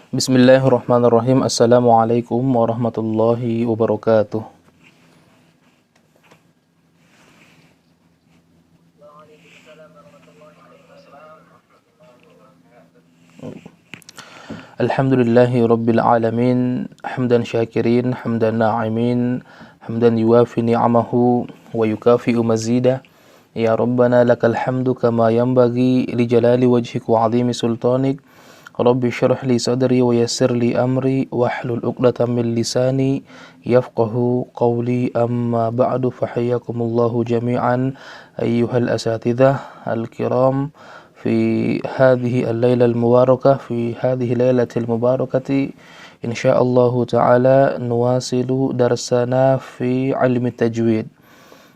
Bismillahirrahmanirrahim. Assalamualaikum warahmatullahi wabarakatuh. Alhamdulillahi rabbil alamin, hamdan syakirin, hamdan na'imin, hamdan yuwafi ni'amahu wa yukafi'u mazida. Ya Rabbana lakal hamdu kama yanbaghi li jalali wajhik wa 'azimi sultanik. Rabbi syrah li sadri wa yassir li amri wahlul 'uqdatam min lisani yafqahu qawli, amma ba'du, fahayyakumullahu jami'an ayyuhal asatidzah al-kiram في هذه الليلة المباركة في هذه الليلة المباركة إن شاء الله تعالى نواصل درسنا في علم التجويد.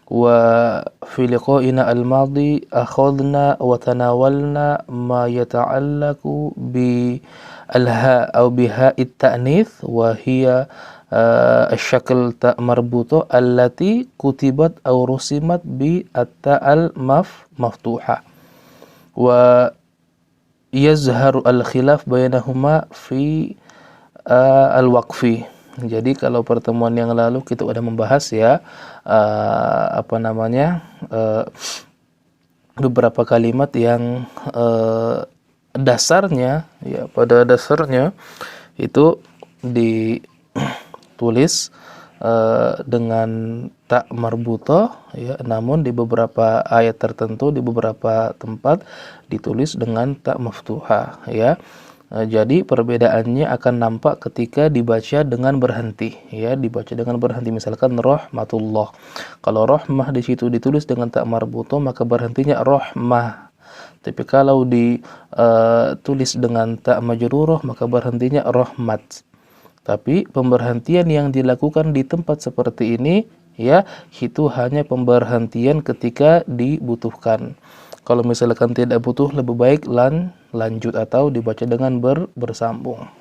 وفي لقائنا الماضي أخذنا وتناولنا ما يتعلق بالهاء أو بهاء التأنيث، وهي الشكل تاء مربوطة التي كتبت أو رسمت بالتاء المفتوحة. Wa yazharu al-khilaf bainahuma fi al-waqfi. Jadi kalau pertemuan yang lalu kita sudah membahas ya beberapa kalimat yang dasarnya ya, pada dasarnya itu ditulis dengan tak marbutoh ya, namun di beberapa ayat tertentu, di beberapa tempat ditulis dengan tak maftuhah ya. Jadi perbedaannya akan nampak ketika dibaca dengan berhenti ya, dibaca dengan berhenti. Misalkan rahmatullah, kalau rahmah di situ ditulis dengan tak marbutoh maka berhentinya rahmah. Tapi kalau ditulis dengan tak majrurah maka berhentinya rahmat. Tapi pemberhentian yang dilakukan di tempat seperti ini ya, itu hanya pemberhentian ketika dibutuhkan. Kalau misalkan tidak butuh, lebih baik lanjut atau dibaca dengan bersambung.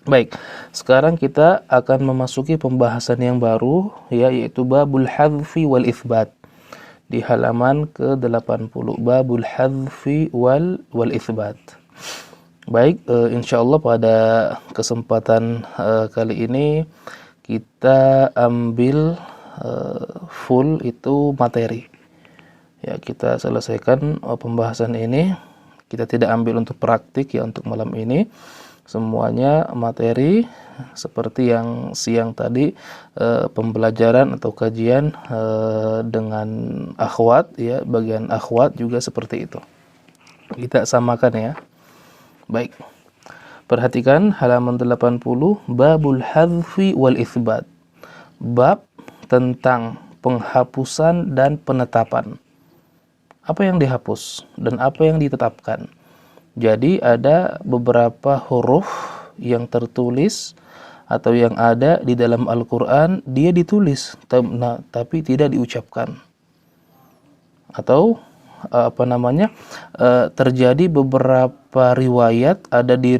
Baik, sekarang kita akan memasuki pembahasan yang baru ya, yaitu babul hadzfi wal itsbat. Di halaman ke-80, babul hadzfi wal itsbat. Baik, insyaallah pada kesempatan kali ini kita ambil full itu materi. Ya, kita selesaikan pembahasan ini. Kita tidak ambil untuk praktik ya untuk malam ini. Semuanya materi seperti yang siang tadi, pembelajaran atau kajian dengan akhwat ya, bagian akhwat juga seperti itu. Kita samakan ya. Baik, perhatikan halaman 80, babul hadzfi wal itsbat. Bab tentang penghapusan dan penetapan. Apa yang dihapus dan apa yang ditetapkan. Jadi ada beberapa huruf yang tertulis atau yang ada di dalam Al-Quran, dia ditulis tapi tidak diucapkan. Atau terjadi beberapa riwayat, ada di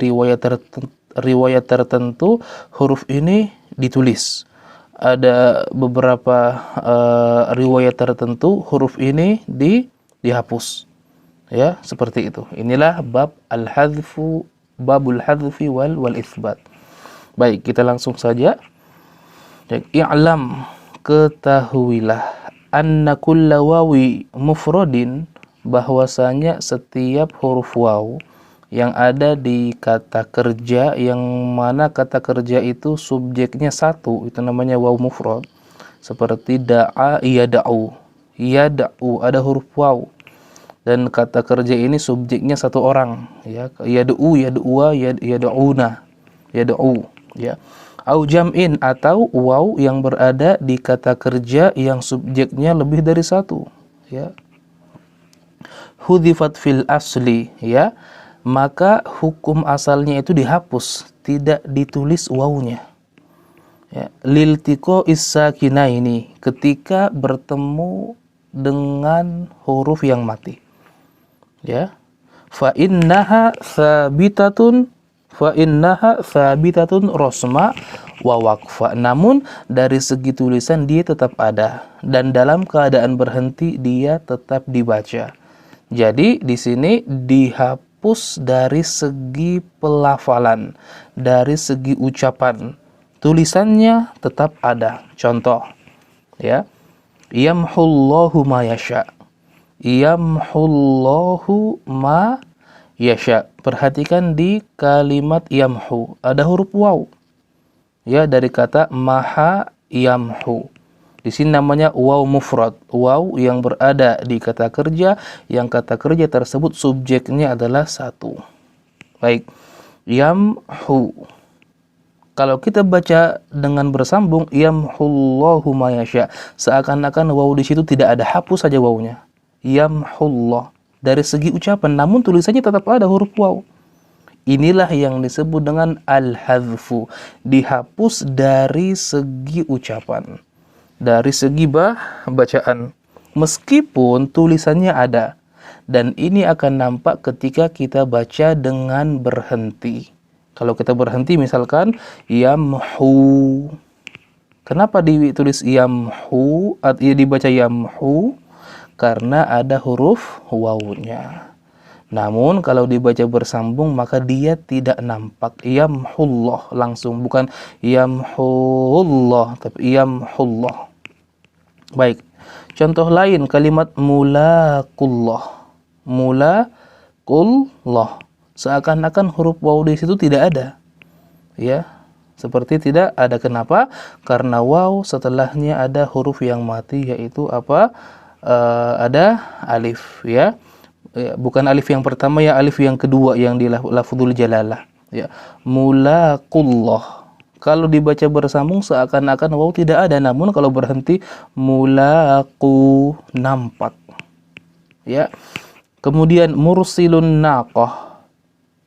riwayat tertentu huruf ini ditulis, ada beberapa riwayat tertentu huruf ini dihapus ya, seperti itu. Inilah bab babul hadzfi wal itsbat. Baik, kita langsung saja. I'lam, ketahuilah, anna kulla wawi mufradin, bahwasanya setiap huruf waw yang ada di kata kerja, yang mana kata kerja itu subjeknya satu, itu namanya waw mufrad. Seperti da'a, yada'u, ada huruf waw, dan kata kerja ini subjeknya satu orang ya, yad'u, yad'uwa, yad'una, yad'u ya. Au jam'in, atau waw yang berada di kata kerja yang subjeknya lebih dari satu ya. Hudzifat fil asli ya, maka hukum asalnya itu dihapus, tidak ditulis wawnya ya. Liltiqo is-sakina, ini ketika bertemu dengan huruf yang mati ya. Fa innaha tsabitatun rosma wa waqfa, namun dari segi tulisan dia tetap ada, dan dalam keadaan berhenti dia tetap dibaca. Jadi di sini dihapus dari segi pelafalan, dari segi ucapan. Tulisannya tetap ada. Contoh, ya. Yamhullahu ma yasha. Yamhullahu ma yasha. Perhatikan di kalimat yamhu, ada huruf waw. Ya, dari kata maha yamhu. Di sini namanya waw mufrad, waw yang berada di kata kerja, yang kata kerja tersebut subjeknya adalah satu. Baik, yamhu. Kalau kita baca dengan bersambung, yamhullahu ma yasha, seakan-akan waw di situ tidak ada, hapus saja wawnya. Yamhullah. Dari segi ucapan, namun tulisannya tetap ada huruf waw. Inilah yang disebut dengan al-hadfu, dihapus dari segi ucapan, dari segi bacaan, meskipun tulisannya ada. Dan ini akan nampak ketika kita baca dengan berhenti. Kalau kita berhenti misalkan yamhu. Kenapa ditulis yamhu? Dibaca yamhu karena ada huruf wawunya. Namun kalau dibaca bersambung maka dia tidak nampak. Yamhullah langsung, bukan yamhullah tapi yamhullah. Baik. Contoh lain kalimat mulakullah. Mulakullah. Seakan-akan huruf waw di situ tidak ada. Ya, seperti tidak ada. Kenapa? Karena waw setelahnya ada huruf yang mati, yaitu apa? Ada alif, ya. Bukan alif yang pertama, ya alif yang kedua yang di lafzul jalalah. Ya, mulakullah. Kalau dibaca bersambung seakan-akan waw tidak ada, namun kalau berhenti mulaku nampak. Ya. Kemudian mursilun naqah.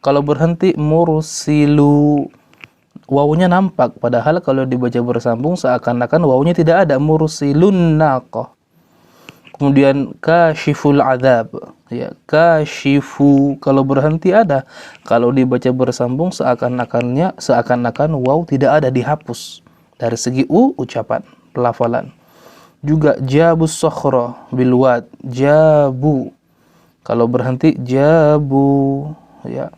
Kalau berhenti mursilu, wawunya nampak, padahal kalau dibaca bersambung seakan-akan wawunya tidak ada. Mursilun naqah. Kemudian kashiful azab, ya, kashifu, kalau berhenti ada, kalau dibaca bersambung seakan-akan waw tidak ada, dihapus dari segi ucapan, pelafalan. Juga jabus sokhra bilwad, jabu, kalau berhenti jabu, ya.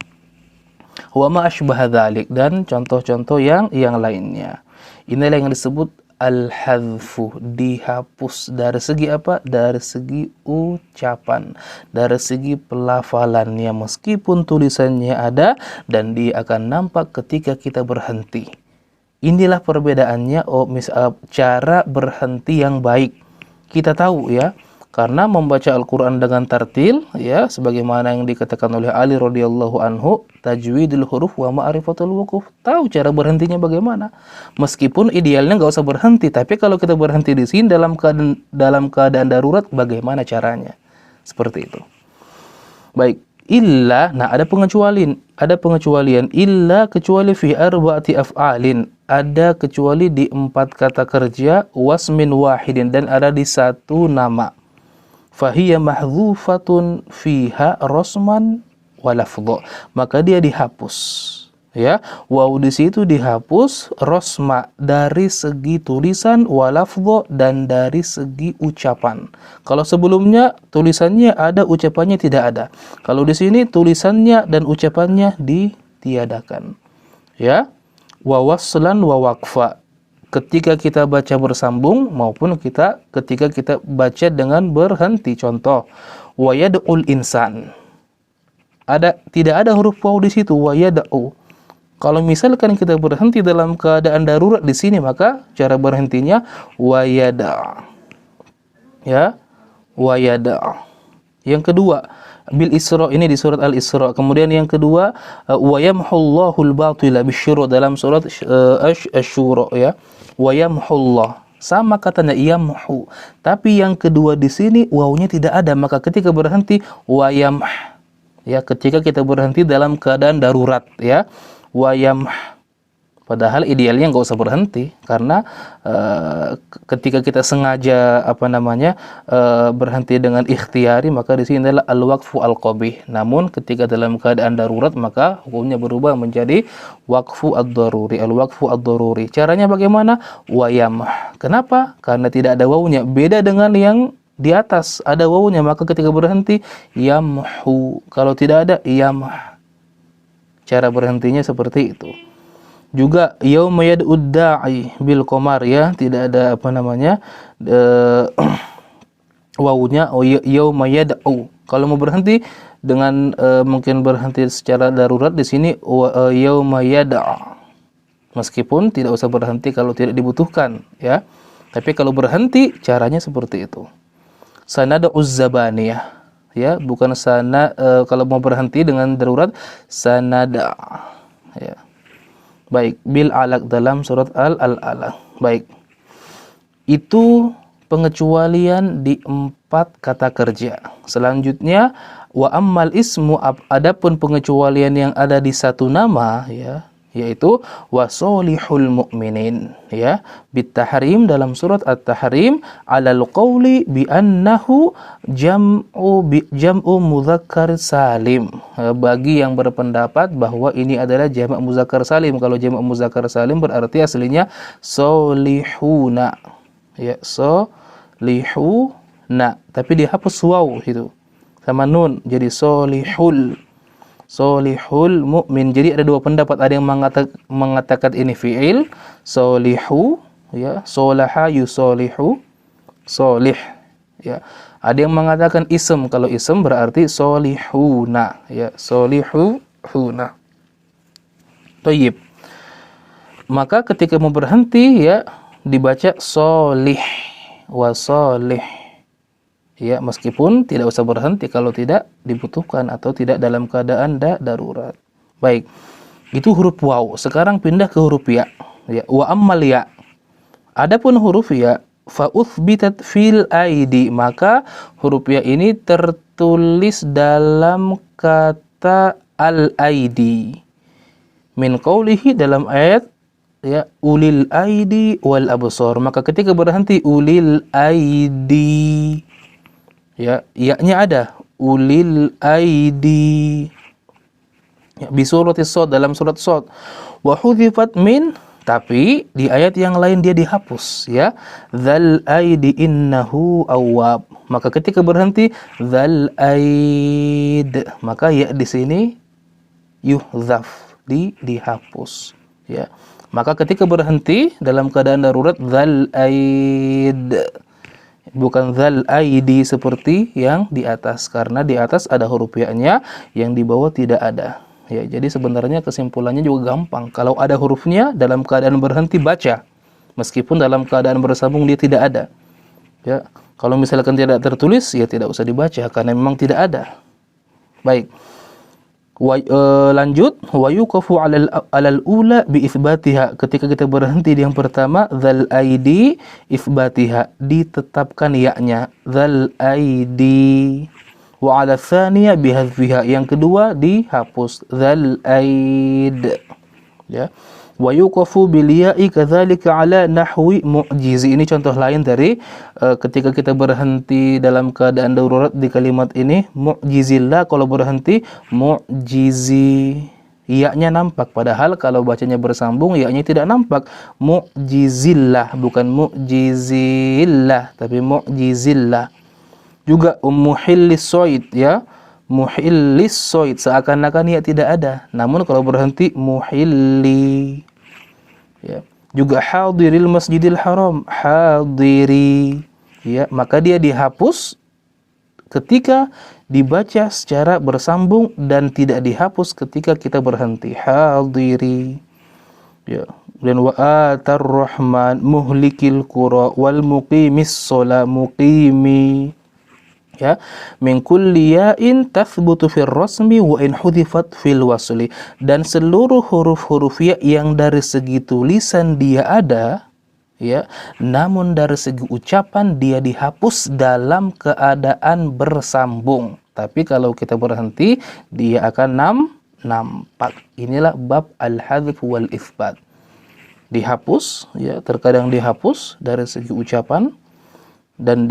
Wa ma asbaha dzalik, dan contoh-contoh yang lainnya. Inilah yang disebut al-hadfu, dihapus dari segi apa? Dari segi ucapan, dari segi pelafalannya, meskipun tulisannya ada dan dia akan nampak ketika kita berhenti. Inilah perbedaannya, cara berhenti yang baik. Kita tahu, ya, karena membaca Al-Quran dengan tartil, ya, sebagaimana yang dikatakan oleh Ali radhiyallahu anhu, tajwidul huruf wa ma'rifatul wuquf. Tahu cara berhentinya bagaimana. Meskipun idealnya nggak usah berhenti, tapi kalau kita berhenti di sini dalam keadaan darurat, bagaimana caranya? Seperti itu. Baik, illa, nah ada pengecualian, illa, kecuali fi arba'ati af'alin, ada kecuali di 4 kata kerja, wasmin wahidin, dan ada di 1 nama. Fahiyya mahdhufatun fiha rosman walafdho, maka dia dihapus, ya. Waw di situ dihapus, rosma dari segi tulisan, walafdho dan dari segi ucapan. Kalau sebelumnya tulisannya ada, ucapannya tidak ada. Kalau di sini tulisannya dan ucapannya ditiadakan, ya. Wa waslan wa waqfa, ketika kita baca bersambung maupun ketika kita baca dengan berhenti. Contoh, wa yad'ul insan, tidak ada huruf waw di situ, wa yad'u. Kalau misalkan kita berhenti dalam keadaan darurat di sini, maka cara berhentinya wa yada', ya, wa yada'. Yang kedua, bil Isra, ini di surat Al-Isra. Kemudian yang kedua, wa yamhullahul batila bisyuru, dalam surat Asy-Syura, ya. Wa yamhullah, sama katanya yamhu, tapi yang kedua di sini wawnya tidak ada, maka ketika berhenti wa yamh, ya, ketika kita berhenti dalam keadaan darurat, ya, wa yamh. Padahal idealnya nggak usah berhenti, karena ketika kita sengaja berhenti dengan ikhtiyari, maka di sini adalah al-waqfu al-qabih. Namun ketika dalam keadaan darurat, maka hukumnya berubah menjadi waqfu ad-daruri, al-waqfu ad-daruri. Caranya bagaimana? Wa yamh. Kenapa? Karena tidak ada wawunya. Beda dengan yang di atas ada wawunya, maka ketika berhenti yamhu, kalau tidak ada yamh. Cara berhentinya seperti itu. Juga yauma yad'ud da'i bil qamar, ya, tidak ada apa namanya wawunya yauma yad'u. Kalau mau berhenti dengan mungkin berhenti secara darurat di sini yauma yad'a. Meskipun tidak usah berhenti kalau tidak dibutuhkan, ya. Tapi kalau berhenti caranya seperti itu. Sanad'uz zabaniyah, ya, bukan kalau mau berhenti dengan darurat sanada, ya. Baik, bil alaq dalam surat al-alaq. Baik. Itu pengecualian di 4 kata kerja. Selanjutnya wa ammal ismu, adapun pengecualian yang ada di satu nama, ya, yaitu wasolihul mu'minin, ya, bitahrim dalam surat at-tahrim alal qawli bi annahu jam'u mudzakkar salim, bagi yang berpendapat bahwa ini adalah jamak muzakkar salim. Kalau jamak muzakkar salim berarti aslinya solihuna, ya, solihuna, tapi dihapus waw itu sama nun jadi solihul mu'min. Jadi ada 2 pendapat, ada yang mengatakan ini fi'il solihu, ya, solaha yusolihu, solih, ya. Ada yang mengatakan ism, kalau ism berarti solihuna, ya, solihuna. Thayyib. Maka ketika mau berhenti, ya, dibaca solih wa solih, ya, meskipun tidak usah berhenti kalau tidak dibutuhkan atau tidak dalam keadaan darurat. Baik, itu huruf waw. Sekarang pindah ke huruf ya, ya, wa ammal ya. Adapun huruf ya, fa uthbitat fil aidi, maka huruf ya ini tertulis dalam kata al aidi min qawlihi, dalam ayat, ya, ulil aidi wal absar. Maka ketika berhenti ulil aidi, ya, ya-nya ada ulil aidi, ya, bi suratis Shad, dalam surat Shad. Wa hudzifat min, tapi di ayat yang lain dia dihapus, ya, dzal aidi innahu awwab. Maka ketika berhenti dzal aid, maka ya di sini yuhdzaf, dihapus, ya. Maka ketika berhenti dalam keadaan darurat dzal aid, bukan dzal aidi seperti yang di atas, karena di atas ada huruf ya-nya, yang di bawah tidak ada, ya. Jadi sebenarnya kesimpulannya juga gampang. Kalau ada hurufnya dalam keadaan berhenti baca, meskipun dalam keadaan bersambung dia tidak ada, ya. Kalau misalkan tidak tertulis, ya tidak usah dibaca karena memang tidak ada. Baik. Lanjut, wa yuqafu alal ula bi itsbatiha. Ketika kita berhenti di yang pertama dzal aidi itsbatiha, ditetapkan ya-nya dzal aidi, wa ala tsaniya bi hadzfiha, yang kedua dihapus dzal aid, ya. Wa yuqafu bil ya'i kadzalika ala nahwi mu'jizi. Ini contoh lain dari ketika kita berhenti dalam keadaan darurat di kalimat ini mu'jizillah, kalau berhenti mu'jizi, ya-nya nampak, padahal kalau bacanya bersambung ya-nya tidak nampak. Mu'jizillah, bukan mu'jizillah tapi mu'jizillah. Juga muhillis soid, ya, muhillis soid, seakan-akan ya tidak ada, namun kalau berhenti muhilli, ya. Juga hadiril masjidil haram, hadiri, ya, maka dia dihapus ketika dibaca secara bersambung dan tidak dihapus ketika kita berhenti, hadiri, ya. Dan wa atar rahman muhlikil qura wal muqimis shola, muqimi, ya, min kulli ya'in tathbutu fil rasmi wa in hudhifat fil wasli. Dan seluruh huruf-huruf ya yang dari segi tulisan dia ada, ya, namun dari segi ucapan dia dihapus dalam keadaan bersambung. Tapi kalau kita berhenti dia akan nampak. Inilah bab al-hadzf wal itsbat. Dihapus, ya, terkadang dihapus dari segi ucapan, dan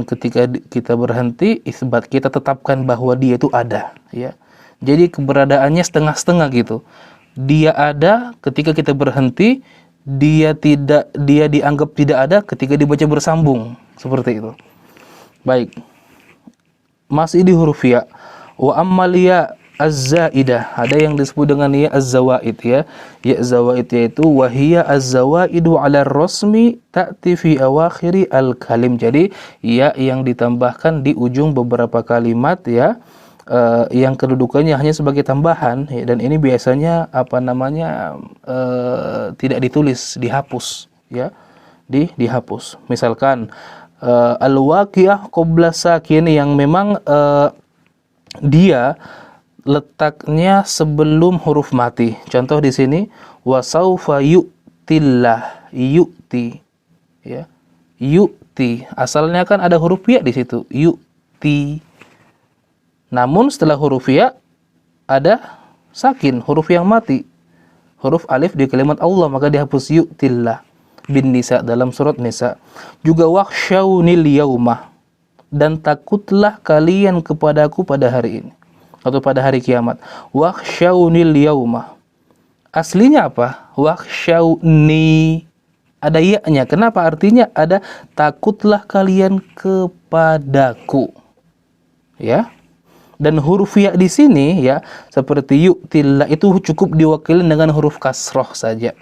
ketika kita berhenti isbat, kita tetapkan bahwa dia itu ada, ya. Jadi keberadaannya setengah-setengah gitu. Dia ada ketika kita berhenti, dia dianggap tidak ada ketika dibaca bersambung, seperti itu. Baik, masih di huruf ya. Wa ammal ya az-zaidah, ada yang disebut dengan ya az-zawaid ya. Ya zawaid yaitu wahiyya az-zawaidu 'ala rasmi ta'ti fi awakhiri al-kalim. Jadi ya yang ditambahkan di ujung beberapa kalimat ya, yang kedudukannya hanya sebagai tambahan ya, dan ini biasanya tidak ditulis, dihapus ya. Dihapus. Misalkan al-waqi'ah qabla sakin, yang memang dia letaknya sebelum huruf mati. Contoh di sini wasaufa yu'tillah, yu'ti ya. Yu'ti asalnya kan ada huruf ya di situ, yu'ti. Namun setelah huruf ya ada sakin, huruf yang mati. Huruf alif di kalimat Allah, maka dihapus yu'tillah. Bin Nisa, dalam surat Nisa. Juga wakhsyaunil yaumah, dan takutlah kalian kepadaku pada hari ini atau pada hari kiamat. Wakhsyaunil yaumah, aslinya apa? Wakhsyauni, ada ya-nya. Kenapa? Artinya ada takutlah kalian kepadaku ya. Dan huruf ya di sini ya, seperti yu'tillah itu cukup diwakili dengan huruf kasroh saja.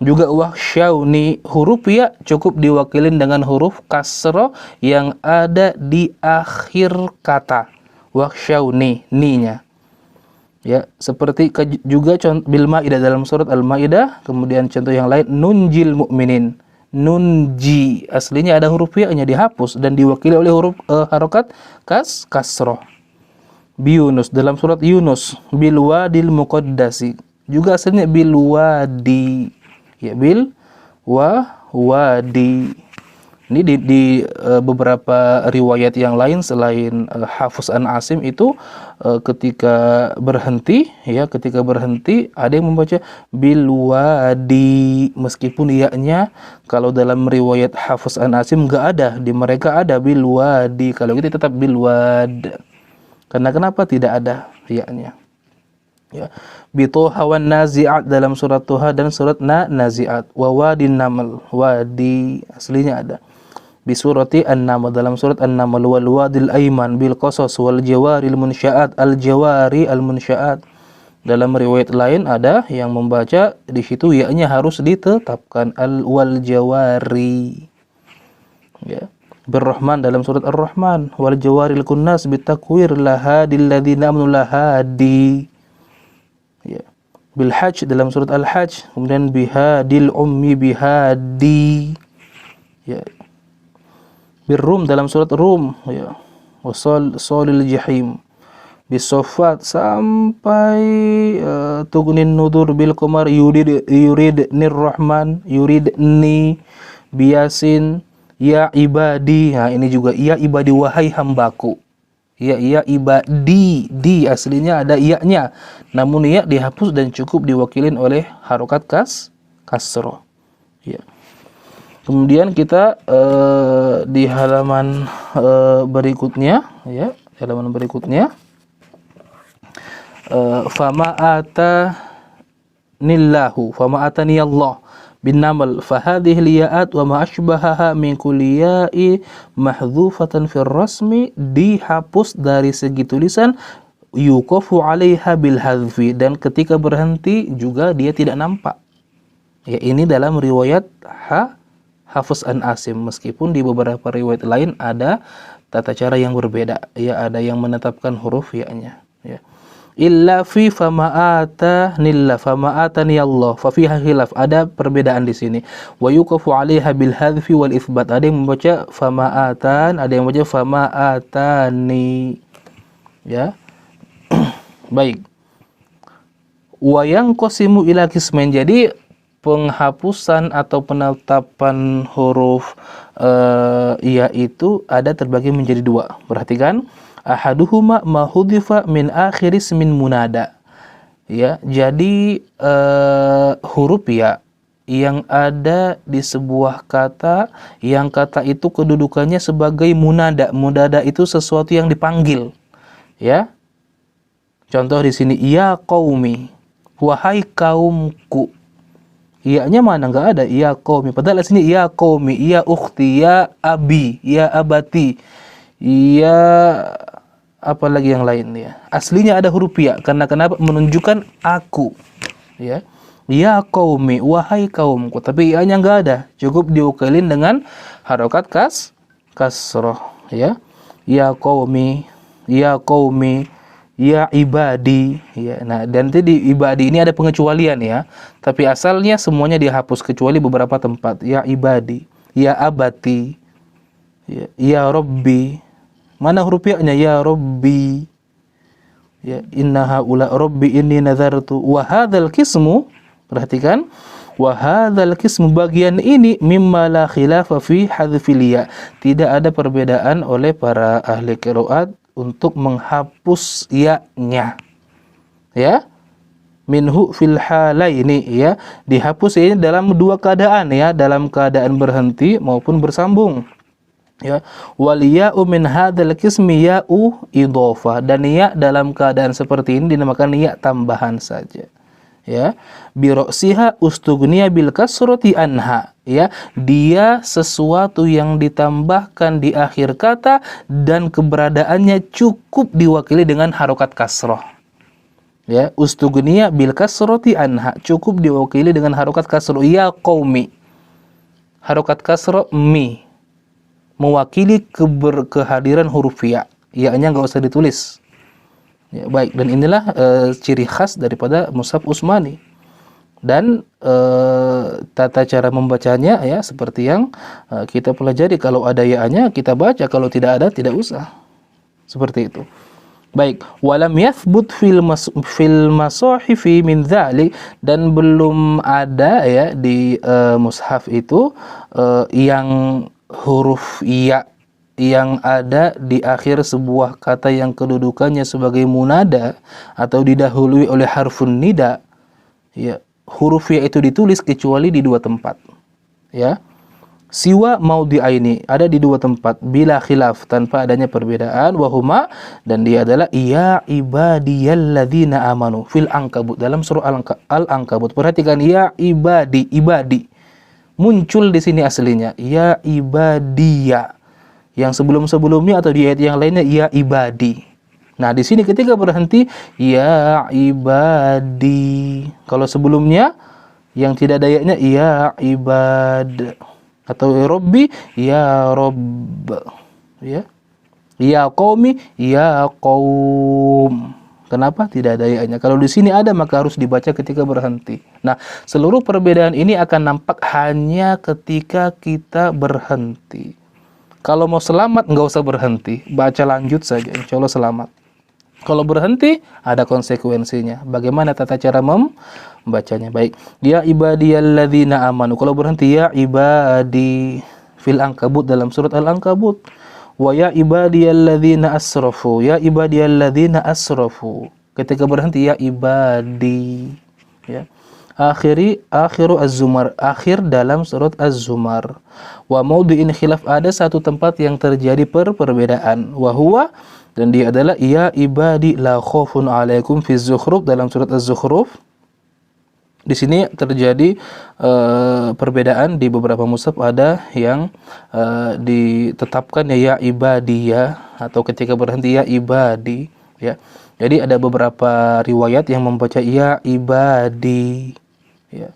Juga wakhsyauni, huruf ya cukup diwakilin dengan huruf kasroh yang ada di akhir kata. Wakhsyauni, ni-nya. Ya, seperti juga contoh bil Maidah, dalam surat Al-Maidah, kemudian contoh yang lain nunjil mu'minin. Nunji, aslinya ada huruf ya-nya, dihapus dan diwakili oleh huruf harokat kasroh. Bi Yunus, dalam surat Yunus, bil wadil muqaddasi, juga aslinya bil wadi. Ya, bil wadi. Ini di beberapa riwayat yang lain selain Hafs an Asim itu ketika berhenti ada yang membaca bil wadi, meskipun ya-nya kalau dalam riwayat Hafs an Asim enggak ada, di mereka ada bil wadi, kalau kita tetap bil wad. Karena kenapa tidak ada ya-nya? Ya, Bitoha wan nazi'at, dalam surat Toha dan surat Nazi'at. Wa wadin naml, wadi aslinya ada. Bi surati An-Naml, dalam surat An-Naml. Wal wadil aiman bil qasas wal jawaril munsya'at, al jawari al munsya'at. Dalam riwayat lain ada yang membaca di situ ya-nya harus ditetapkan, al wal jawari. Ya. Birrahman, dalam surat Ar-Rahman. Wal jawaril kunnas bitakwir lahadil ladzina amanu lahadi. Ya. Bil Hajj, dalam surat Al-Hajj. Kemudian bihadil ummi bihadi. Ya. Birrum, dalam surat Rum. Ya. Wasolil jahim. Bisofat, sampai tugnin nudur bil qamar yurid nirrahman yuridni biyasin ya ibadi. Nah, ini juga ya ibadi, wahai hambaku. Ya ibadi, di aslinya ada ya-nya, namun ya dihapus dan cukup diwakilin oleh harokat kasroh. Ya. Kemudian kita di halaman berikutnya ya, halaman berikutnya fama atani Allah bin Naml fahadhihi liya'at wa ma ashbahaha min kulli ya'i mahdhufatan fir rasmi, dihapus dari segi tulisan, yuqafu 'alaiha bil hadfi, dan ketika berhenti juga dia tidak nampak. Ya, ini dalam riwayat Hafs an Asim, meskipun di beberapa riwayat lain ada tata cara yang berbeda. Ya, ada yang menetapkan huruf ya-nya. Ya. Illa fi fama'atanillah fama'atani Allah fa fiha khilaf, ada perbedaan di sini. Wa yuqafu 'alaiha bil hadfi wal itsbat, ada yang membaca fama'atan, ada yang membaca fama'atani. Ya. Baik. Wa yanqasimu ila qismain, jadi penghapusan atau penetapan huruf ya itu ada terbagi menjadi dua. Perhatikan. Ahaduhuma ma hudhifa min akhir ismin munada. Ya, jadi huruf ya yang ada di sebuah kata, yang kata itu kedudukannya sebagai munada. Munada itu sesuatu yang dipanggil. Ya. Contoh di sini ya qaumi, wahai kaumku. Ya-nya mana? Enggak ada. Ya qaumi. Padahal di sini ya qaumi, ya ukhti, ya abi, ya abati. ya, apalagi yang lain ya. Aslinya ada huruf ya, karena kenapa? Menunjukkan aku. Ya. Ya qaumi, wahai kaumku. Tapi ya-nya enggak ada. Cukup diukelin dengan harokat kasroh. Ya. Ya qaumi, ya qaumi, ya ibadi. Ya. Nah, dan nanti di ibadi ini ada pengecualian ya. Tapi asalnya semuanya dihapus kecuali beberapa tempat. Ya ibadi, ya abati, ya Rabbi. Mana huruf ya-nya? Ya Rabbi. Ya, inna haula Rabbi inni nazartu wa hadzal qismu. Perhatikan, wa hadzal qismu, bagian ini mimma la khilafa fi hadzfil ya. Tidak ada perbedaan oleh para ahli qiraat untuk menghapus ya-nya. Ya. Minhu fil halaini, ya. Dihapus ini dalam dua keadaan ya, dalam keadaan berhenti maupun bersambung. Ya, wal ya'u min hadzal qismi ya'u idhofah, dan ya dalam keadaan seperti ini dinamakan ya tambahan saja. Ya, bi ra'siha ustughniya bil kasrati anha, ya, dia sesuatu yang ditambahkan di akhir kata dan keberadaannya cukup diwakili dengan harokat kasroh. Ya, ustughniya bil kasrati anha, cukup diwakili dengan harokat kasroh. Ya qaumi, harokat kasroh mi, mewakili kehadiran huruf ya. Ya-nya nggak usah ditulis. Ya, baik, dan inilah ciri khas daripada mushaf Utsmani. Dan tata cara membacanya ya seperti yang kita pelajari. Kalau ada ya-nya kita baca, kalau tidak ada tidak usah. Seperti itu. Baik, walam yathbut fil masahifi min dzalik, dan belum ada ya di mushaf itu yang huruf ya yang ada di akhir sebuah kata yang kedudukannya sebagai munada atau didahului oleh harfun nida, ya, huruf ya itu ditulis kecuali di dua tempat. Ya. Siwa maudhi'aini, ada di dua tempat, bila khilaf, tanpa adanya perbedaan, wahuma, dan dia adalah ya ibadiyalladzina amanu fil ankabut, dalam surah Al-Ankabut. Perhatikan, ya ibadi, ibadi muncul di sini aslinya ya ibadiya. Yang sebelum-sebelumnya atau di ayat yang lainnya ya ibadi. Nah, di sini ketika berhenti ya ibadi. Kalau sebelumnya yang tidak ada ayatnya ya ibad, atau Rabbi ya Rabb, ya. Ya qaumi ya qaum. Kenapa tidak ada ayatnya? Kalau di sini ada maka harus dibaca ketika berhenti. Nah, seluruh perbedaan ini akan nampak hanya ketika kita berhenti. Kalau mau selamat nggak usah berhenti, baca lanjut saja, insya Allah selamat. Kalau berhenti ada konsekuensinya. Bagaimana tata cara membacanya? Baik, ya ibadiyalladzina amanu. Kalau berhenti ya ibadi fil ankabut, dalam surat Al-Ankabut. Wa ya ibadiyalladzina asrafu, ya ibadiyalladzina asrafu. Ketika berhenti ya ibadi, ya. Akhiru Az-Zumar, akhir dalam surat Az-Zumar. Wa maudhi'in khilaf, ada satu tempat yang terjadi perbedaan. Wa huwa, dan dia adalah ya ibadi la khaufun 'alaikum fi Zukhruf, dalam surat Az-Zukhruf. Di sini terjadi perbedaan di beberapa mushaf, ada yang ditetapkan ya ibadiyah, atau ketika berhenti ya ibadi, ya. Jadi ada beberapa riwayat yang membaca ya ibadi, ya.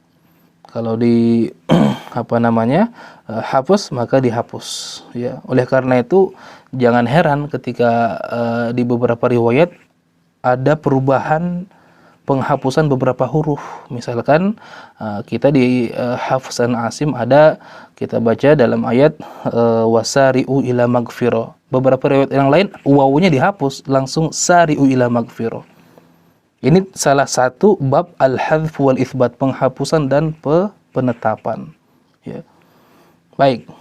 Kalau di hapus maka dihapus, ya. Oleh karena itu jangan heran ketika di beberapa riwayat ada perubahan penghapusan beberapa huruf. Misalkan kita di Hafs an Asim ada, kita baca dalam ayat wasari'u ila magfirah. Beberapa riwayat yang lain wawunya dihapus, langsung sari'u ila magfirah. Ini salah satu bab al-hadf wal itsbat, penghapusan dan penetapan, ya. Baik,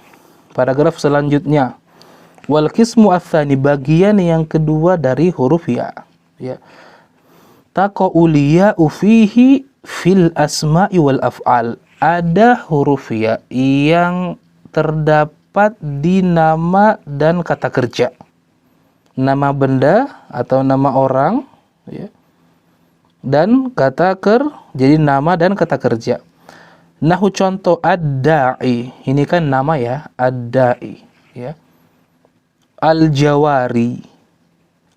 paragraf selanjutnya, wal qismu ats-tsani, bagian yang kedua dari huruf ya, ya. Taqa'ul ya'u fihi fil asma'i wal af'al, ada huruf ya yang terdapat di nama dan kata kerja, nama benda atau nama orang, ya, dan kata jadi nama dan kata kerja. Nahu, contoh ad-da'i, ini kan nama ya, ad-da'i, ya. Al-Jawari,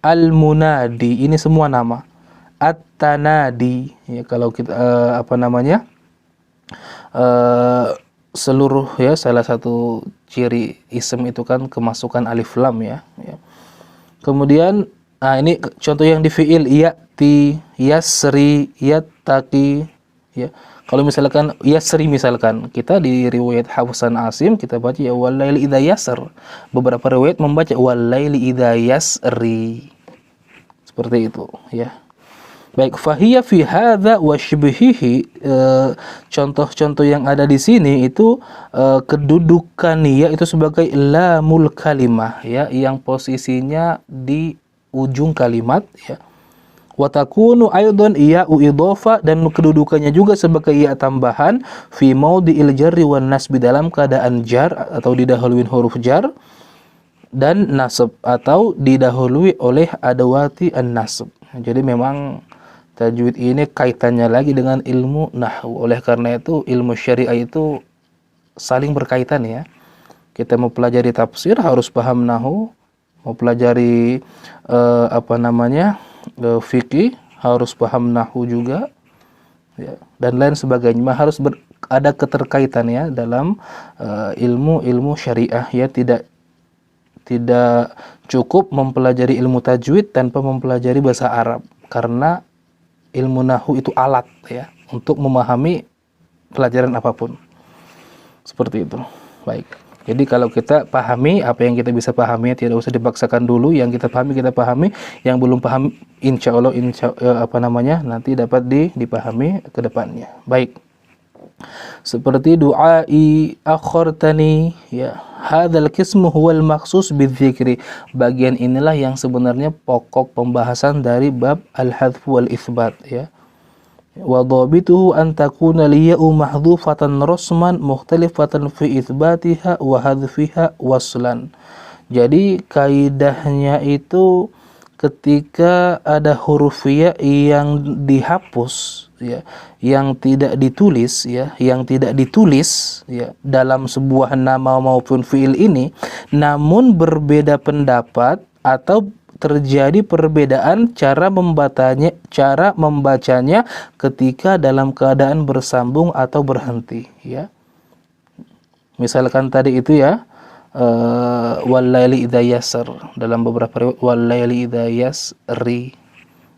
Al-Munadi, ini semua nama. At-Tanadi, ya kalau kita apa namanya? Seluruh ya, salah satu ciri isim itu kan kemasukan alif lam ya. Kemudian ini contoh yang di fiil, ya'ti, yasri, yattaqi ya. Kalau misalkan yasri, misalkan kita di riwayat Hafsan Asim kita baca ya walaili idza yasr. Beberapa riwayat membaca walaili idza yasri. Seperti itu ya. Baik, fahiya fi hadza wa syibhihi, contoh-contoh yang ada di sini itu kedudukan ya itu sebagai lamul kalimah ya, yang posisinya di ujung kalimat ya. Wa takunu aidan ya idhofah, dan kedudukannya juga sebagai ya tambahan fi maudhi'il jarri wan nasbi, dalam keadaan jar atau didahului huruf jar dan nasab atau didahului oleh adawati an-nasb. Jadi memang tajwid ini kaitannya lagi dengan ilmu nahwu. Oleh karena itu ilmu syariah itu saling berkaitan ya. Kita mau pelajari tafsir harus paham nahwu, mau pelajari fikih harus paham nahwu juga ya, dan lain sebagainya. Harus ada keterkaitan ya dalam ilmu syariah ya. Tidak cukup mempelajari ilmu tajwid tanpa mempelajari bahasa Arab, karena ilmu nahwu itu alat ya untuk memahami pelajaran apapun. Seperti itu. Baik. Jadi kalau kita pahami apa yang kita bisa pahami, tidak usah dipaksakan dulu. Yang kita pahami, yang belum paham insya Allah nanti dapat dipahami ke depannya. Baik. Seperti du'ai akhartani ya. Hadzal qismu huwal maqsus bidzikri. Bagian inilah yang sebenarnya pokok pembahasan dari bab al-hadf wal itsbat ya. Wa dhabituhu an takuna liya'u mahdhufatan rasman mukhtalifatan fi itsbatiha wa hadfiha waslan. Jadi kaidahnya itu ketika ada huruf ya yang dihapus ya, yang tidak ditulis ya, dalam sebuah nama maupun fiil ini, namun berbeda pendapat atau terjadi perbedaan cara membacanya ketika dalam keadaan bersambung atau berhenti ya. Misalkan tadi itu ya, walaili idza yasr, dalam beberapa riwayat walaili idza yasri,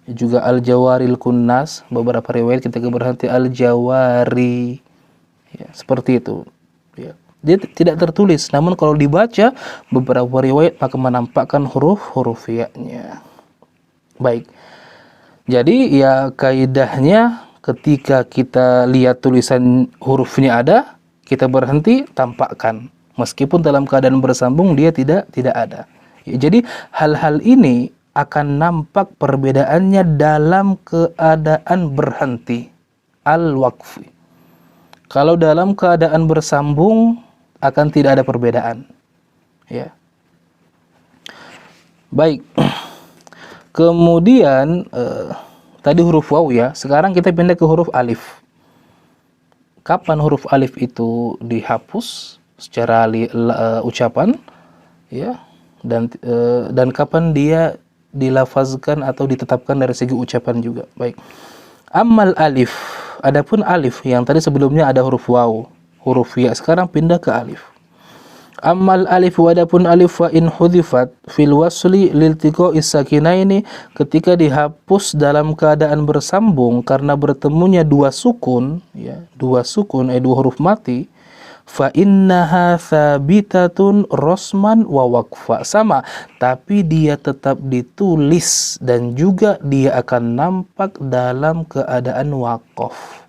juga al-jawaril kunnas, beberapa riwayat ketika berhenti al-jawari ya, seperti itu ya. Dia tidak tertulis, namun kalau dibaca beberapa riwayat maka menampakkan huruf ya-nya. Baik. Jadi ya kaidahnya ketika kita lihat tulisan hurufnya ada, kita berhenti, tampakkan. Meskipun dalam keadaan bersambung dia tidak ada. Ya, jadi hal-hal ini akan nampak perbedaannya dalam keadaan berhenti, al-waqfi. Kalau dalam keadaan bersambung akan tidak ada perbedaan. Ya. Baik. Kemudian tadi huruf waw ya, sekarang kita pindah ke huruf alif. Kapan huruf alif itu dihapus secara ucapan ya, dan kapan dia dilafazkan atau ditetapkan dari segi ucapan juga. Baik. Ammal alif, adapun alif yang tadi sebelumnya ada huruf waw, huruf ya, sekarang pindah ke alif. Ammal alif, wadapun alif wa in hudhifat fil wasli liltiqa'is sakinaini, ketika dihapus dalam keadaan bersambung karena bertemunya dua sukun ya, dua huruf mati, fa innaha thabitatun rosman wa waqfa, sama tapi dia tetap ditulis dan juga dia akan nampak dalam keadaan waqaf.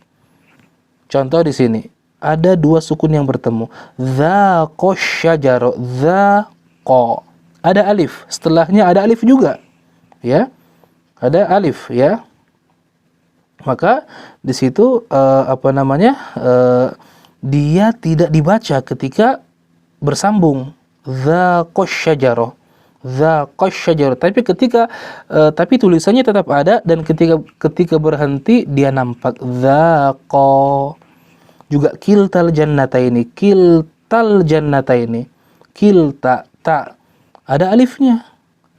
Contoh di sini ada dua sukun yang bertemu, dzaqash syajar, dzaqa, ada alif, setelahnya ada alif juga ya, ada alif ya, maka di situ dia tidak dibaca ketika bersambung, dzaqash syajar, tapi tulisannya tetap ada, dan ketika berhenti dia nampak dzaqa. Juga kiltal jannataini, kilta ta, ada alifnya,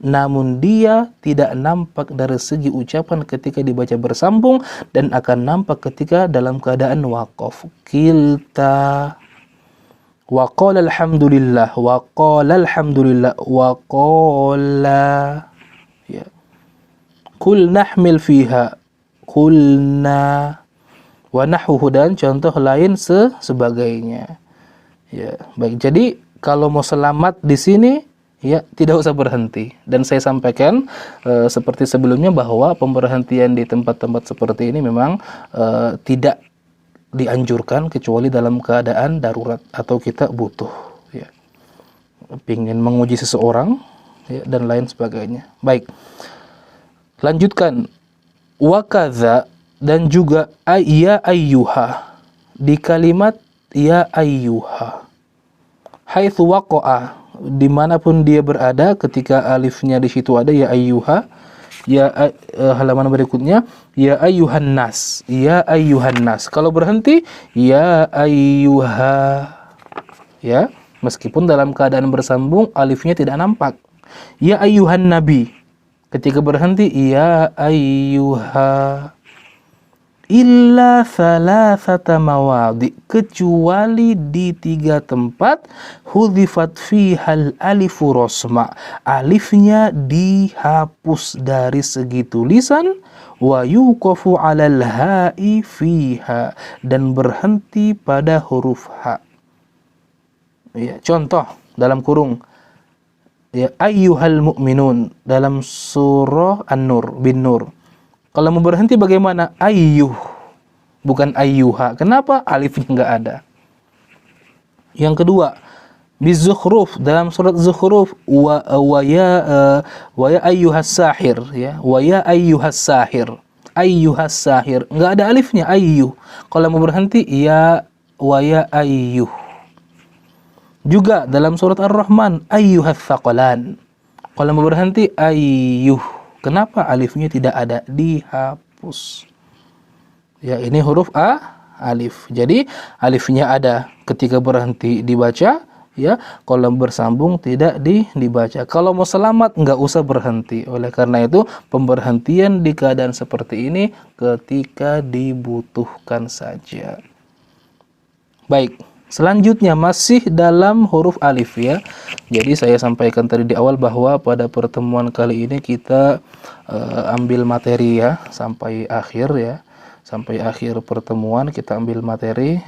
namun dia tidak nampak dari segi ucapan ketika dibaca bersambung dan akan nampak ketika dalam keadaan waqaf. Kilta, wa qala alhamdulillah, wa qala alhamdulillah, wa qala, ya. Kul nahmil fiha, kulna, wa nahwuhu, dan contoh lain sebagainya. Ya, baik. Jadi kalau mau selamat di sini, ya tidak usah berhenti. Dan saya sampaikan seperti sebelumnya bahwa pemberhentian di tempat-tempat seperti ini memang tidak dianjurkan kecuali dalam keadaan darurat atau kita butuh, ya, pingin menguji seseorang, ya, dan lain sebagainya. Baik, lanjutkan. Wakadza, dan juga ya ayyuha, di kalimat ya ayyuha, haitsu waqa'a, dimanapun dia berada ketika alifnya di situ ada ya ayyuha. Ya halaman berikutnya ya ayyuhan nas, ya ayyuhan nas. Kalau berhenti ya ayyuha, ya, meskipun dalam keadaan bersambung alifnya tidak nampak. Ya ayyuhan nabi, ketika berhenti ya ayyuha. Illa thalathata mawadi, kecuali di 3 tempat, hudhifat fihal alifu rosma, alifnya dihapus dari segi tulisan, wa yuqafu alal ha'i fiha, dan berhenti pada huruf ha. Ya, contoh dalam kurung ya ayyuhal mu'minun dalam surah An-Nur bin Nur. Kalau mau berhenti bagaimana? Ayyuh, bukan ayyuha. Kenapa? Alifnya enggak ada. Yang kedua, bizukhruf dalam surat Zukhruf, wa ya ayyuhas sahir, ya, wa ya ayyuhas sahir. Ayyuhas sahir, enggak ada alifnya, ayyuh. Kalau mau berhenti ya wa ya ayyuh. Juga dalam surat Ar-Rahman, ayyuhas thaqalan. Kalau mau berhenti ayyuh. Kenapa alifnya tidak ada? Dihapus. Ya, ini huruf a, alif. Jadi alifnya ada ketika berhenti dibaca, ya. Kalau bersambung tidak dibaca. Kalau mau selamat nggak usah berhenti. Oleh karena itu pemberhentian di keadaan seperti ini ketika dibutuhkan saja. Baik. Selanjutnya masih dalam huruf alif, ya. Jadi saya sampaikan tadi di awal bahwa pada pertemuan kali ini kita ambil materi, ya, sampai akhir, ya. Sampai akhir pertemuan kita ambil materi,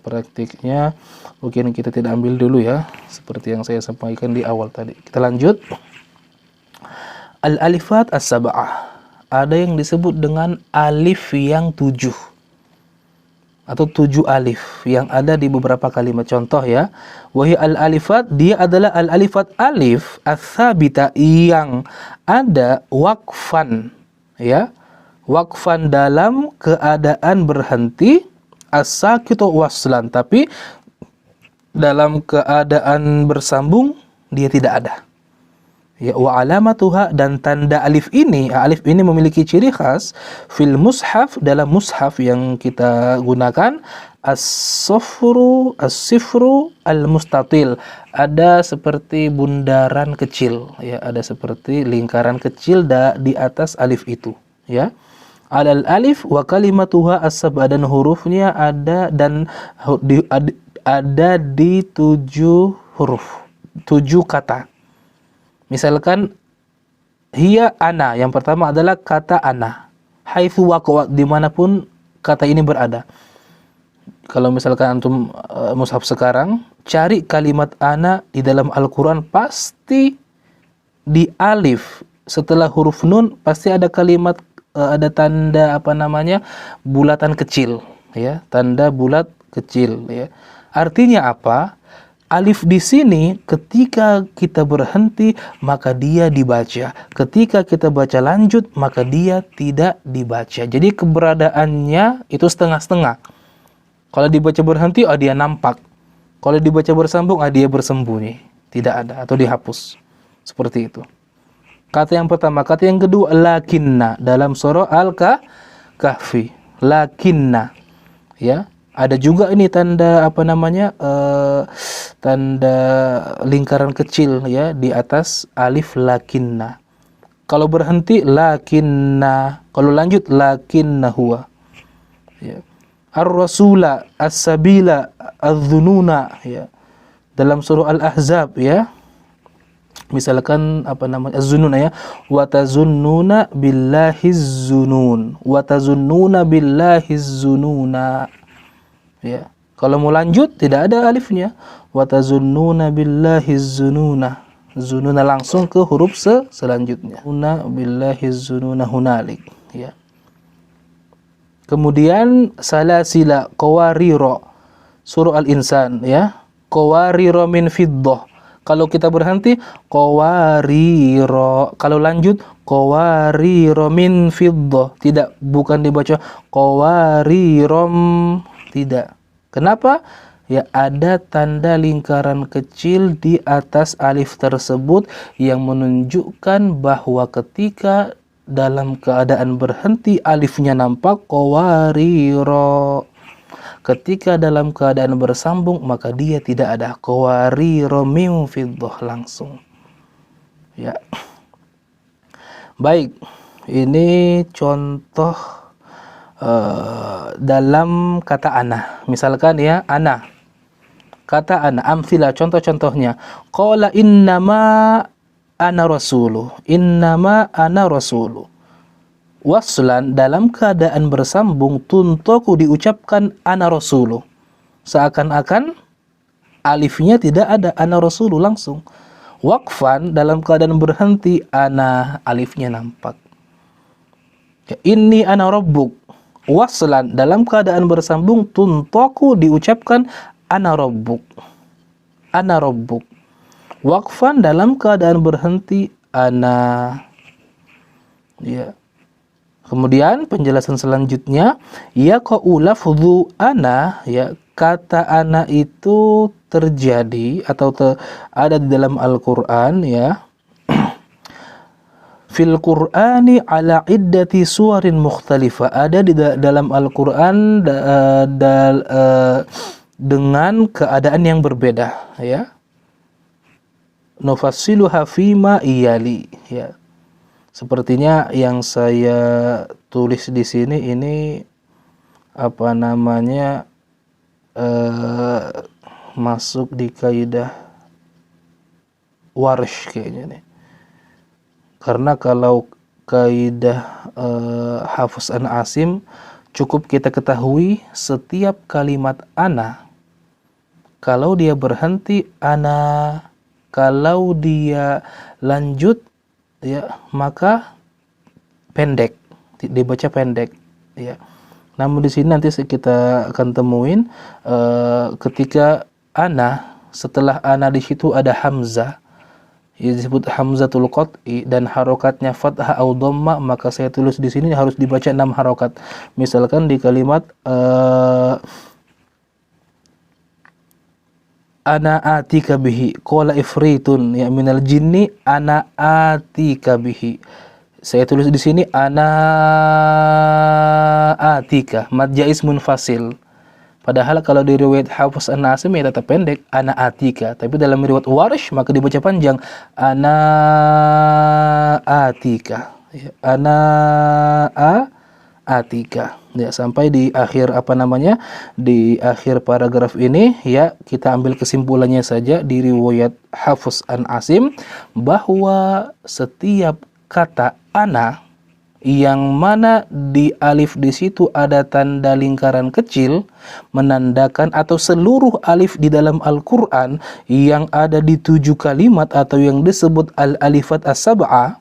praktiknya mungkin kita tidak ambil dulu, ya, seperti yang saya sampaikan di awal tadi. Kita lanjut. Al-alifat as-sab'ah. Ada yang disebut dengan alif yang 7. Atau 7 alif yang ada di beberapa kalimat. Contoh, ya, wahi al-alifat, dia adalah al-alifat alif ats-tsabita yang ada waqfan, ya, waqfan dalam keadaan berhenti, as-sakitu waslan, tapi dalam keadaan bersambung dia tidak ada. Ya, wa alamatuha, dan tanda alif ini memiliki ciri khas fil mushaf, dalam mushaf yang kita gunakan, as-sifru al-mustatil, ada seperti bundaran kecil, ya, ada seperti lingkaran kecil di atas alif itu, ya. Alal alif wa kalimatuha as-sab'a, dan hurufnya ada di 7 huruf, 7 kata. Misalkan hiya ana, yang pertama adalah kata ana, haitsu waqa'a, dimanapun kata ini berada. Kalau misalkan antum mushaf sekarang, cari kalimat ana di dalam Al-Quran, pasti di alif setelah huruf nun pasti ada kalimat, ada tanda bulatan kecil, ya, tanda bulat kecil, ya. Artinya apa? Alif di sini ketika kita berhenti maka dia dibaca. Ketika kita baca lanjut maka dia tidak dibaca. Jadi keberadaannya itu setengah-setengah. Kalau dibaca berhenti, dia nampak. Kalau dibaca bersambung, dia bersembunyi. Tidak ada atau dihapus. Seperti itu. Kata yang pertama. Kata yang kedua, lakinna. Dalam surah Al-Kahfi. Lakinna. Ya. Ada juga ini tanda tanda lingkaran kecil ya di atas alif lakinna. Kalau berhenti lakinna, kalau lanjut lakinna huwa. Ya. Ar-rasula, as-sabila, adz-dzununa ya. Dalam surah Al-Ahzab ya. Misalkan apa namanya? Az-dzununa ya. Wa tazunnuna billahi zunun. Wa tazunnuna billahi zununa. Ya. Kalau mau lanjut tidak ada alifnya. Wa tazunnuna billahi zununa. Zununa langsung ke huruf selanjutnya. Una billahi zununa hunalik ya. Kemudian salasila qawariro surah Al-Insan ya. Qawariro min fiddah. Kalau kita berhenti qawariro. Kalau lanjut qawariro min fiddah. Tidak, bukan dibaca qawarirom, tidak. Kenapa? Ya, ada tanda lingkaran kecil di atas alif tersebut yang menunjukkan bahwa ketika dalam keadaan berhenti alifnya nampak qawariro. Ketika dalam keadaan bersambung maka dia tidak ada qawariro min fiddah langsung. Ya. Baik, ini contoh dalam kata ana. Misalkan ya, ana. Kata ana, amthila, contoh-contohnya. Qala innama ana rasulu. Innama ana rasulu. Waslan, dalam keadaan bersambung, tuntoku diucapkan ana rasulu. Seakan-akan alifnya tidak ada, ana rasulu langsung. Waqfan, dalam keadaan berhenti, ana, alifnya nampak. Ya, inni ana rabbuk. Waslan, dalam keadaan bersambung, tuntoku diucapkan ana rabbuk. Ana rabbuk. Waqfan, dalam keadaan berhenti, ana. Ya. Kemudian penjelasan selanjutnya, yaqa'u lafdhu ana, ya, kata ana itu terjadi atau ada di dalam Al-Qur'an ya. Fil Qur'ani ala iddati suwarin mukhtalifah. Ada di dalam Al-Qur'an dengan keadaan yang berbeda ya. Nufassiluha fima iyali ya. Sepertinya yang saya tulis di sini ini apa namanya masuk di kaidah Warsh kayaknya nih. Karena kalau kaidah Hafs an Asim cukup kita ketahui setiap kalimat ana kalau dia berhenti ana, kalau dia lanjut ya maka pendek, dibaca pendek ya. Namun di sini nanti kita akan temuin ketika ana, setelah ana di situ ada hamzah, disebut hamzatul qat'i dan harokatnya fathah atau dhamma, maka saya tulis di sini harus dibaca 6 harokat. Misalkan di kalimat ana atika bihi, qala ifritun ya minal jinni ana atika bihi. Saya tulis di sini ana atika, mad jaiz munfasil. Padahal kalau di riwayat Hafs an Asim ya tetap pendek ana atika, tapi dalam riwayat Warsh maka dibaca panjang ana atika. Ya, ana atika. Ya, sampai di akhir apa namanya? Di akhir paragraf ini ya kita ambil kesimpulannya saja di riwayat Hafs an Asim bahwa setiap kata ana yang mana di alif di situ ada tanda lingkaran kecil menandakan, atau seluruh alif di dalam Al-Qur'an yang ada di 7 kalimat atau yang disebut al-alifat as-sab'ah,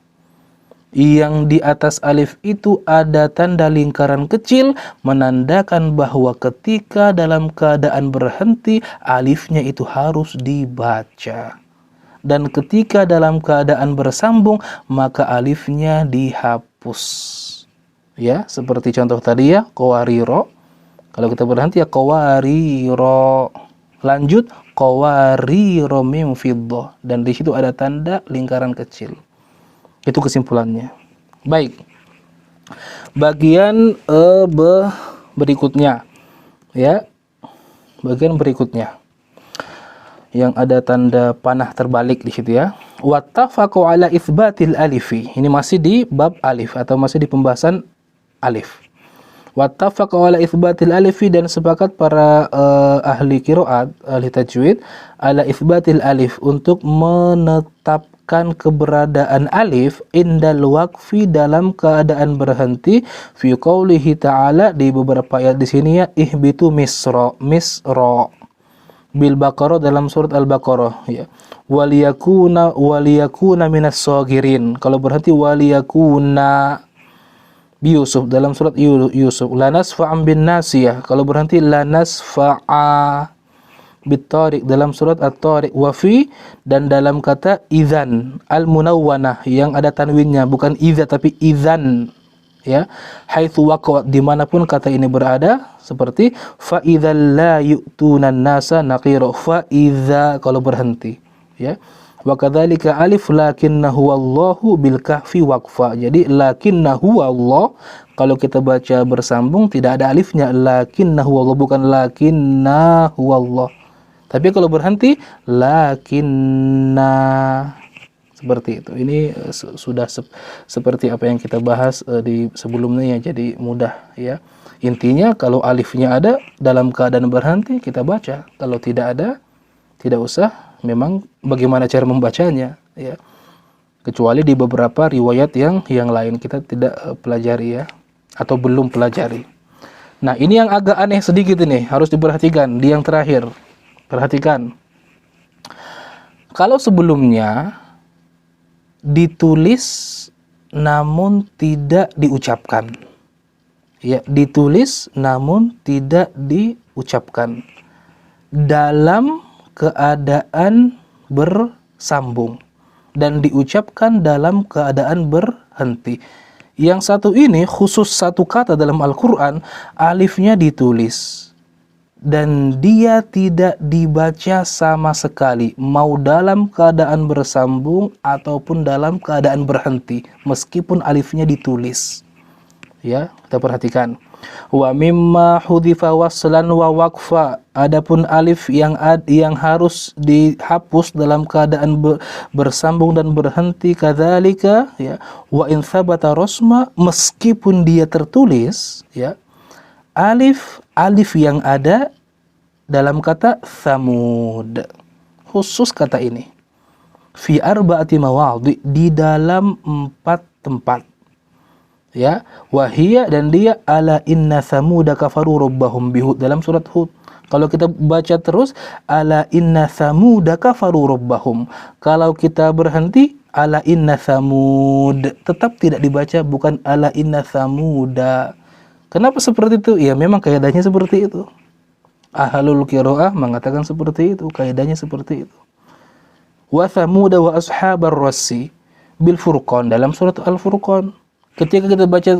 yang di atas alif itu ada tanda lingkaran kecil menandakan bahwa ketika dalam keadaan berhenti alifnya itu harus dibaca, dan ketika dalam keadaan bersambung maka alifnya dihapus ya, seperti contoh tadi ya, qawariro. Kalau kita berhenti ya qawariro, lanjut qawariro min fiddah, dan di situ ada tanda lingkaran kecil. Itu kesimpulannya. Baik. Bagian berikutnya ya. Bagian berikutnya. yang ada tanda panah terbalik di situ ya. Wattafaqu ala itsbatil alifi. Ini masih di bab alif atau masih di pembahasan alif. Wattafaqu ala itsbatil alifi, dan sepakat para ahli qiraat, ahli tajwid, ala itsbatil alif, untuk menetapkan keberadaan alif indal waqfi, dalam keadaan berhenti, fi qaulihi ta'ala, di beberapa ayat di sini ya, ihbitu misra bil Baqarah, dalam surat Al-Baqarah ya. Waliyakuna minas sagirin, kalau berhenti waliyakuna bi Yusuf, dalam surat Yusuf. Lanasfa'an bin nasiyah, kalau berhenti lanasfa'a bit Tariq, dalam surat At-Tariq. Wa fi, dan dalam kata idzan al-munawwanah, yang ada tanwinnya, bukan idza tapi idzan ya, haitsu waqa'at, dimanapun kata ini berada, seperti fa idzal la yu'tunan nasa naqira, fa idza kalau berhenti ya. Wa kadzalika alif lakinnahu wallahu bil kahfi waqfa. Jadi lakinnahu Allah, kalau kita baca bersambung tidak ada alifnya, lakinnahu Allah, bukan lakinnahu Allah. Tapi kalau berhenti lakinna, seperti itu. Ini sudah seperti apa yang kita bahas di sebelumnya ya, jadi mudah ya. Intinya kalau alifnya ada dalam keadaan berhenti kita baca, kalau tidak ada tidak usah. Memang bagaimana cara membacanya ya, kecuali di beberapa riwayat yang lain kita tidak pelajari ya, atau belum pelajari. Nah, ini yang agak aneh sedikit, ini harus diperhatikan di yang terakhir. Perhatikan, kalau sebelumnya ditulis namun tidak diucapkan ya, ditulis namun tidak diucapkan dalam keadaan bersambung, dan diucapkan dalam keadaan berhenti. Yang satu ini khusus satu kata dalam Al-Quran, alifnya ditulis dan dia tidak dibaca sama sekali, mau dalam keadaan bersambung ataupun dalam keadaan berhenti, meskipun alifnya ditulis ya. Kita perhatikan, wa mimma hudhifa waslan wa waqfa, adapun alif yang harus dihapus dalam keadaan bersambung dan berhenti, kadzalika ya, wa in thabata rasma, meskipun dia tertulis ya, alif yang ada dalam kata Thamud, khusus kata ini, fi arba'ati mawadhi, di dalam 4 tempat ya. Wahia, dan dia, ala inna Thamuda kafaru rabbahum bihud, dalam surat Hud. Kalau kita baca terus ala inna Thamuda kafaru rabbahum, kalau kita berhenti ala inna Thamud, tetap tidak dibaca, bukan ala inna Thamuda. Kenapa seperti itu? Ya memang kaidahnya seperti itu. Ahlul qiraah mengatakan seperti itu, kaidahnya seperti itu. Wa Thamuda wa ashabar rassi bil Furqan, dalam surat Al-Furqan. Ketika kita baca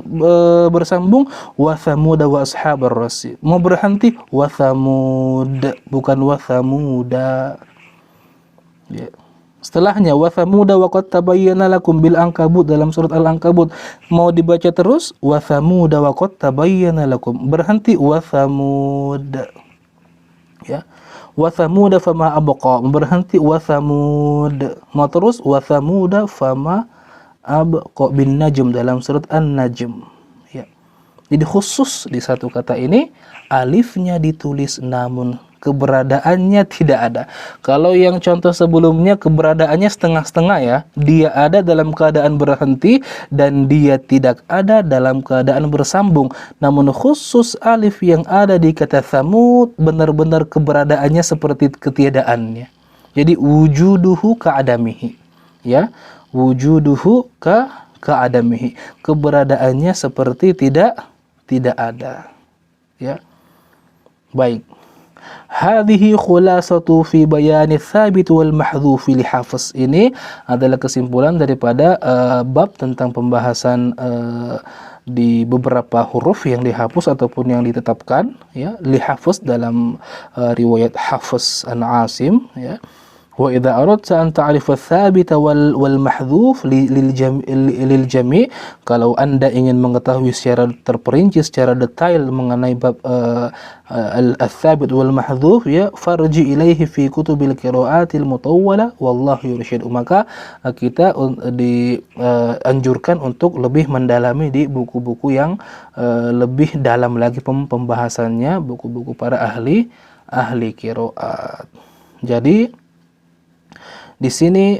bersambung wa Thamuda wa ashabar rassi, mau berhenti wa Thamud, bukan wa Thamuda ya. Setelahnya wa Thamuda wa qad tabayyana lakum bil Ankabut, dalam surat Al-Ankabut, mau dibaca terus wa Thamuda wa qad tabayyana lakum, berhenti wa Thamud ya. Wa Thamuda fama abqa, berhenti wa Thamud, mau terus wa Thamuda fama abqa bin Najm, dalam surat An-Najm ya. Jadi khusus di satu kata ini alifnya ditulis namun keberadaannya tidak ada. Kalau yang contoh sebelumnya keberadaannya setengah-setengah ya, dia ada dalam keadaan berhenti dan dia tidak ada dalam keadaan bersambung. Namun khusus alif yang ada di kata Thamud benar-benar keberadaannya seperti ketiadaannya. Jadi wujuduhu ka'adamihi ya, wujuduhu ka'adamihi, keberadaannya seperti tidak ada ya. Baik, hadhihi khulasatu fi bayani tsabit wal mahdhuf li Hafiz. Ini adalah kesimpulan daripada bab tentang pembahasan di beberapa huruf yang dihapus ataupun yang ditetapkan ya, li Hafiz dalam riwayat Hafiz an Asim ya. Wa idza aradta an ta'rifa ats-tsabita wal mahdhuf lil jami', kalau Anda ingin mengetahui secara terperinci, secara detail mengenai bab al-tsabit wal mahdhuf, ya, farji ilaihi fi kutubil qira'atil mutawwala wallahu yursyid. Maka kita dianjurkan untuk lebih mendalami di buku-buku yang lebih dalam lagi pembahasannya, buku-buku para ahli qiraat. Jadi di sini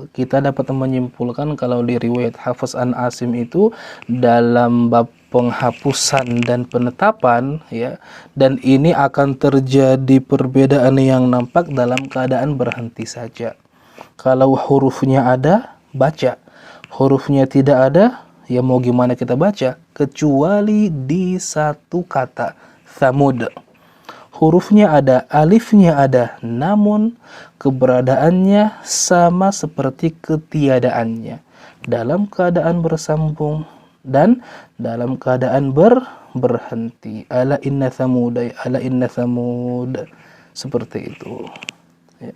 kita dapat menyimpulkan kalau di riwayat Hafiz an Asim itu dalam bab penghapusan dan penetapan, ya, dan ini akan terjadi perbedaan yang nampak dalam keadaan berhenti saja. Kalau hurufnya ada, baca. Hurufnya tidak ada, ya mau gimana kita baca, kecuali di satu kata, Thamud. Hurufnya ada, alifnya ada, namun keberadaannya sama seperti ketiadaannya, dalam keadaan bersambung dan dalam keadaan berhenti. Ala inna Thamud, seperti itu, ya.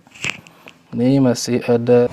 Ini masih ada